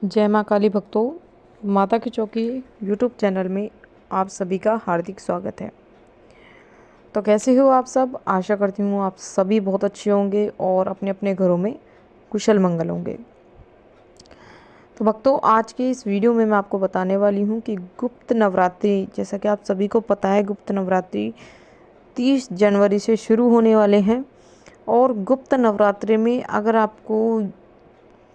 जय माँ काली भक्तों, माता की चौकी यूट्यूब चैनल में आप सभी का हार्दिक स्वागत है। तो कैसे हो आप सब? आशा करती हूँ आप सभी बहुत अच्छे होंगे और अपने अपने घरों में कुशल मंगल होंगे। तो भक्तों, आज के इस वीडियो में मैं आपको बताने वाली हूँ कि गुप्त नवरात्रि, जैसा कि आप सभी को पता है, गुप्त नवरात्रि 30 जनवरी से शुरू होने वाले हैं। और गुप्त नवरात्रि में अगर आपको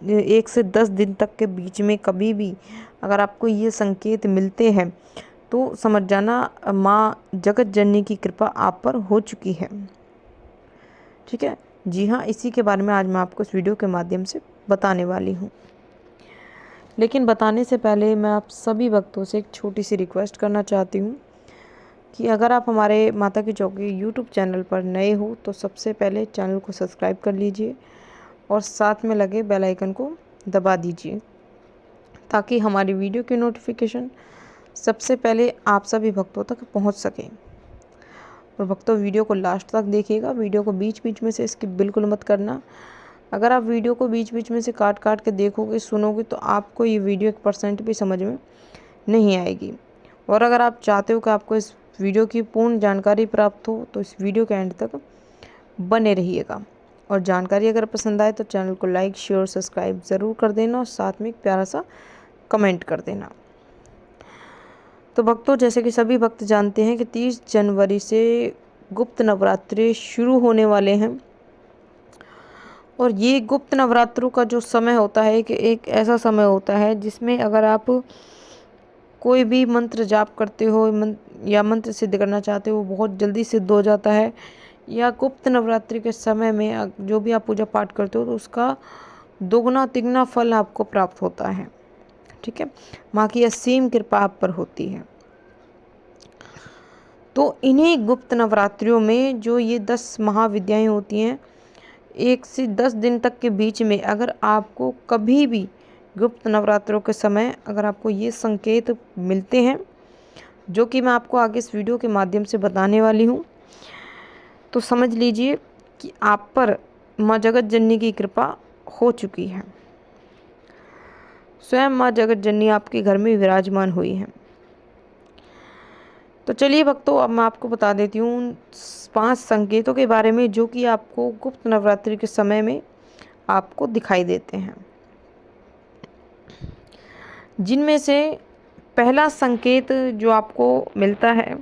1 से 10 दिन तक के बीच में कभी भी अगर आपको ये संकेत मिलते हैं तो समझ जाना माँ जगत जननी की कृपा आप पर हो चुकी है। ठीक है जी हाँ, इसी के बारे में आज मैं आपको इस वीडियो के माध्यम से बताने वाली हूँ। लेकिन बताने से पहले मैं आप सभी भक्तों से एक छोटी सी रिक्वेस्ट करना चाहती हूँ कि अगर आप हमारे माता की चौकी यूट्यूब चैनल पर नए हो तो सबसे पहले चैनल को सब्सक्राइब कर लीजिए और साथ में लगे बेल आइकन को दबा दीजिए ताकि हमारी वीडियो की नोटिफिकेशन सबसे पहले आप सभी भक्तों तक पहुंच सके। और भक्तों, वीडियो को लास्ट तक देखिएगा, वीडियो को बीच बीच में से स्किप बिल्कुल मत करना। अगर आप वीडियो को बीच बीच में से काट काट के देखोगे, सुनोगे तो आपको ये वीडियो 1% भी समझ में नहीं आएगी। और अगर आप चाहते हो कि आपको इस वीडियो की पूर्ण जानकारी प्राप्त हो तो इस वीडियो के एंड तक बने रहिएगा। और जानकारी अगर पसंद आए तो चैनल को लाइक, शेयर, सब्सक्राइब ज़रूर कर देना और साथ में एक प्यारा सा कमेंट कर देना। तो भक्तों, जैसे कि सभी भक्त जानते हैं कि 30 जनवरी से गुप्त नवरात्रि शुरू होने वाले हैं। और ये गुप्त नवरात्रों का जो समय होता है कि एक ऐसा समय होता है जिसमें अगर आप कोई भी मंत्र जाप करते हो या मंत्र सिद्ध करना चाहते हो, वो बहुत जल्दी सिद्ध हो जाता है। या गुप्त नवरात्रि के समय में जो भी आप पूजा पाठ करते हो तो उसका दोगुना तिगुना फल आपको प्राप्त होता है। ठीक है, माँ की असीम कृपा आप पर होती है। तो इन्हीं गुप्त नवरात्रियों में जो ये 10 महाविद्याएं होती हैं, 1 से 10 दिन तक के बीच में अगर आपको कभी भी गुप्त नवरात्रों के समय अगर आपको ये संकेत मिलते हैं, जो कि मैं आपको आगे इस वीडियो के माध्यम से बताने वाली हूँ, तो समझ लीजिए कि आप पर माँ जगत जननी की कृपा हो चुकी है। स्वयं माँ जगत जननी आपके घर में विराजमान हुई है। तो चलिए भक्तों, अब मैं आपको बता देती हूँ 5 संकेतों के बारे में जो कि आपको गुप्त नवरात्रि के समय में आपको दिखाई देते हैं। जिनमें से पहला संकेत जो आपको मिलता है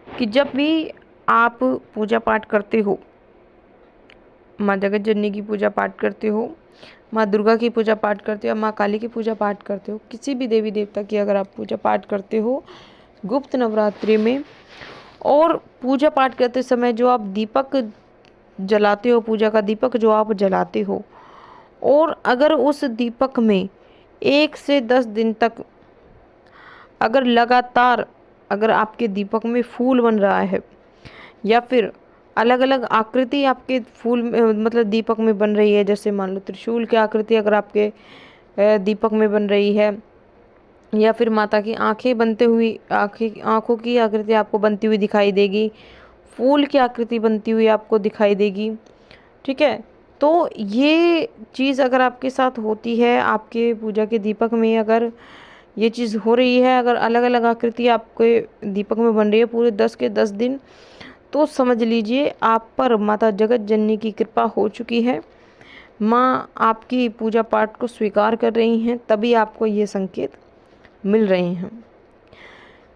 कि जब भी आप पूजा पाठ करते हो, माँ जगत जननी की पूजा पाठ करते हो, माँ दुर्गा की पूजा पाठ करते हो, माँ काली की पूजा पाठ करते हो, किसी भी देवी देवता की अगर आप पूजा पाठ करते हो गुप्त नवरात्रि में, और पूजा पाठ करते समय जो आप दीपक जलाते हो, पूजा का दीपक जो आप जलाते हो, और अगर उस दीपक में 1 से 10 दिन तक अगर लगातार अगर आपके दीपक में फूल बन रहा है या फिर अलग अलग आकृति आपके फूल में मतलब दीपक में बन रही है, जैसे मान लो त्रिशूल की आकृति अगर आपके दीपक में बन रही है, या फिर माता की आंखें बनते हुई आंखों की आकृति आपको बनती हुई दिखाई देगी, फूल की आकृति बनती हुई आपको दिखाई देगी। ठीक है, तो ये चीज़ अगर आपके साथ होती है, आपके पूजा के दीपक में अगर ये चीज़ हो रही है, अगर अलग अलग आकृति आपके दीपक में बन रही है पूरे 10 के 10 दिन, तो समझ लीजिए आप पर माता जगत जननी की कृपा हो चुकी है। माँ आपकी पूजा पाठ को स्वीकार कर रही हैं, तभी आपको ये संकेत मिल रहे हैं।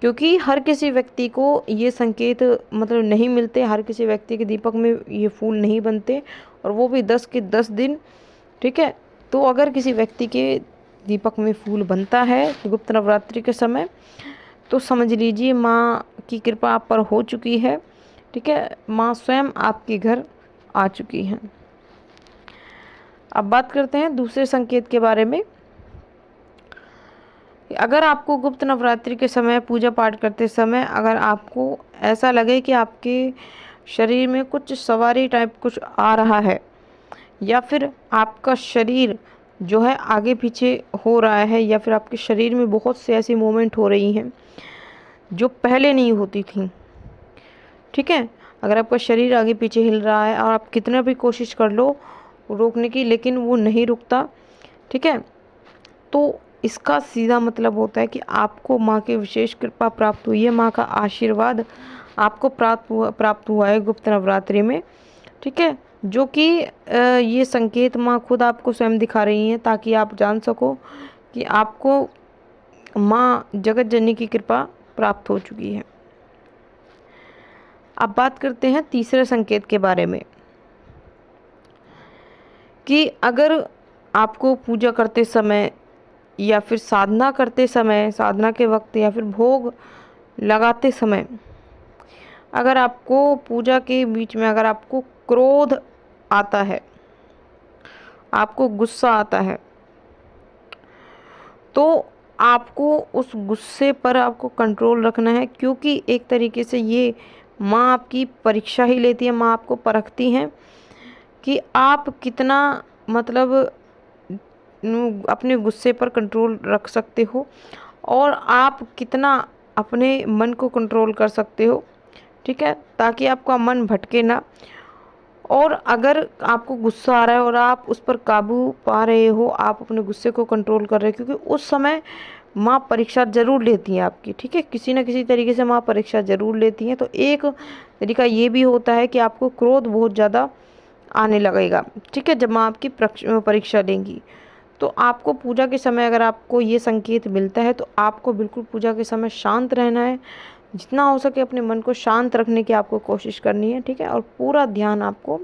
क्योंकि हर किसी व्यक्ति को ये संकेत मतलब नहीं मिलते, हर किसी व्यक्ति के दीपक में ये फूल नहीं बनते, और वो भी 10 के 10 दिन। ठीक है, तो अगर किसी व्यक्ति के दीपक में फूल बनता है गुप्त नवरात्रि के समय, तो समझ लीजिए माँ की कृपा आप पर हो चुकी है। ठीक है, माँ स्वयं आपके घर आ चुकी हैं। अब बात करते हैं दूसरे संकेत के बारे में। अगर आपको गुप्त नवरात्रि के समय पूजा पाठ करते समय अगर आपको ऐसा लगे कि आपके शरीर में कुछ सवारी टाइप कुछ आ रहा है, या फिर आपका शरीर जो है आगे पीछे हो रहा है, या फिर आपके शरीर में बहुत से ऐसी मूवमेंट हो रही हैं जो पहले नहीं होती थी। ठीक है, अगर आपका शरीर आगे पीछे हिल रहा है और आप कितना भी कोशिश कर लो रोकने की, लेकिन वो नहीं रुकता। ठीक है, तो इसका सीधा मतलब होता है कि आपको माँ की विशेष कृपा प्राप्त हुई है, माँ का आशीर्वाद आपको प्राप्त हुआ है गुप्त नवरात्रि में। ठीक है, जो कि ये संकेत माँ खुद आपको स्वयं दिखा रही हैं, ताकि आप जान सको कि आपको माँ जगत जननी की कृपा प्राप्त हो चुकी है। अब बात करते हैं तीसरे संकेत के बारे में, कि अगर आपको पूजा करते समय या फिर साधना करते समय, साधना के वक्त या फिर भोग लगाते समय, अगर आपको पूजा के बीच में अगर आपको क्रोध आता है, आपको गुस्सा आता है, तो आपको उस गुस्से पर आपको कंट्रोल रखना है, क्योंकि एक तरीके से ये माँ आपकी परीक्षा ही लेती है, माँ आपको परखती हैं कि आप कितना मतलब अपने गुस्से पर कंट्रोल रख सकते हो और आप कितना अपने मन को कंट्रोल कर सकते हो। ठीक है, ताकि आपका मन भटके ना। और अगर आपको गुस्सा आ रहा है और आप उस पर काबू पा रहे हो, आप अपने गुस्से को कंट्रोल कर रहे हो, क्योंकि उस समय माँ परीक्षा ज़रूर लेती हैं आपकी। ठीक है, किसी न किसी तरीके से माँ परीक्षा ज़रूर लेती हैं। तो एक तरीका ये भी होता है कि आपको क्रोध बहुत ज़्यादा आने लगेगा। ठीक है, जब माँ आपकी परीक्षा लेंगी, तो आपको पूजा के समय अगर आपको ये संकेत मिलता है, तो आपको बिल्कुल पूजा के समय शांत रहना है। जितना हो सके अपने मन को शांत रखने की आपको कोशिश करनी है। ठीक है, और पूरा ध्यान आपको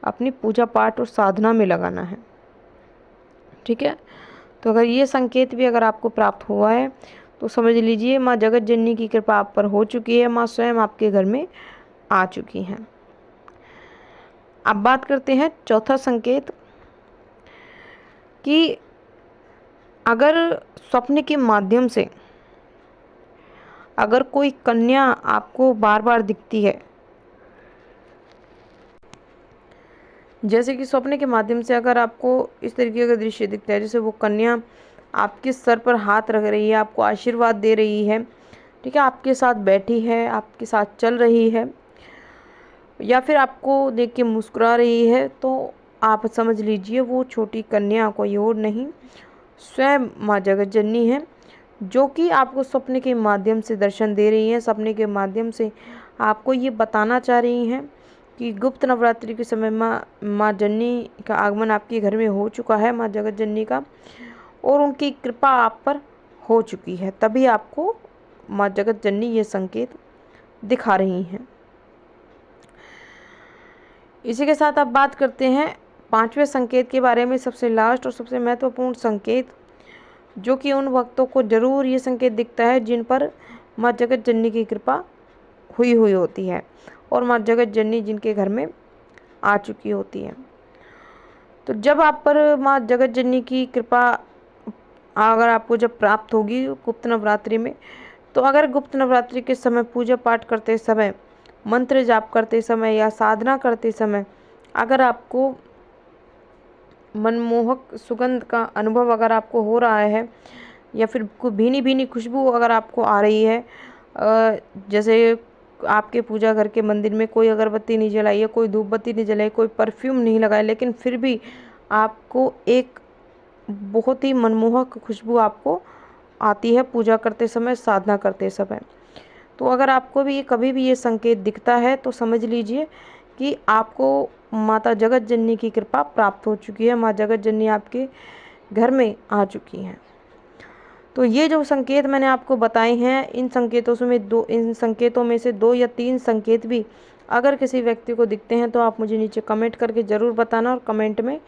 अपनी पूजा पाठ और साधना में लगाना है। ठीक है, तो अगर ये संकेत भी अगर आपको प्राप्त हुआ है, तो समझ लीजिए माँ जगत जननी की कृपा आप पर हो चुकी है, माँ स्वयं आपके घर में आ चुकी हैं। अब बात करते हैं चौथा संकेत, कि अगर स्वप्न के माध्यम से अगर कोई कन्या आपको बार बार दिखती है, जैसे कि स्वप्न के माध्यम से अगर आपको इस तरीके का दृश्य दिखता है, जैसे वो कन्या आपके सर पर हाथ रख रही है, आपको आशीर्वाद दे रही है, ठीक है, आपके साथ बैठी है, आपके साथ चल रही है, या फिर आपको देख के मुस्कुरा रही है, तो आप समझ लीजिए वो छोटी कन्या कोई और नहीं, स्वयं माँ जगत जननी है, जो कि आपको स्वप्न के माध्यम से दर्शन दे रही हैं। सपने के माध्यम से आपको ये बताना चाह रही हैं कि गुप्त नवरात्रि के समय माँ जननी का आगमन आपके घर में हो चुका है, माँ जगत जननी का, और उनकी कृपा आप पर हो चुकी है। तभी आपको माँ जगत जननी ये संकेत दिखा रही हैं। इसी के साथ अब बात करते हैं पांचवें संकेत के बारे में, सबसे लास्ट और सबसे महत्वपूर्ण संकेत, जो कि उन भक्तों को जरूर ये संकेत दिखता है जिन पर माँ जगत जननी की कृपा हुई होती है और माँ जगत जननी जिनके घर में आ चुकी होती है। तो जब आप पर माँ जगत जननी की कृपा अगर आपको जब प्राप्त होगी गुप्त नवरात्रि में, तो अगर गुप्त नवरात्रि के समय पूजा पाठ करते समय, मंत्र जाप करते समय या साधना करते समय अगर आपको मनमोहक सुगंध का अनुभव अगर आपको हो रहा है, या फिर कोई भीनी भीनी खुशबू अगर आपको आ रही है, जैसे आपके पूजा घर के मंदिर में कोई अगरबत्ती नहीं जलाई है, कोई धूप बत्ती नहीं जलाई, कोई परफ्यूम नहीं लगाया, लेकिन फिर भी आपको एक बहुत ही मनमोहक खुशबू आपको आती है पूजा करते समय, साधना करते समय, तो अगर आपको भी कभी भी ये संकेत दिखता है, तो समझ लीजिए कि आपको माता जगत जननी की कृपा प्राप्त हो चुकी है, माँ जगत जननी आपके घर में आ चुकी हैं। तो ये जो संकेत मैंने आपको बताए हैं, इन संकेतों में से 2 या 3 संकेत भी अगर किसी व्यक्ति को दिखते हैं, तो आप मुझे नीचे कमेंट करके ज़रूर बताना, और कमेंट में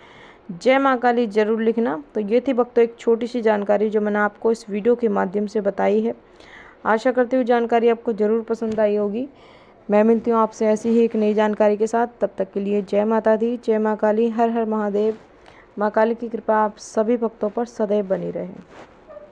जय माँ काली ज़रूर लिखना। तो ये थी भक्तों एक छोटी सी जानकारी जो मैंने आपको इस वीडियो के माध्यम से बताई है। आशा करती हूँ जानकारी आपको ज़रूर पसंद आई होगी। मैं मिलती हूँ आपसे ऐसी ही एक नई जानकारी के साथ। तब तक के लिए जय माता दी, जय माँ काली, हर हर महादेव। माँ काली की कृपा आप सभी भक्तों पर सदैव बनी रहे।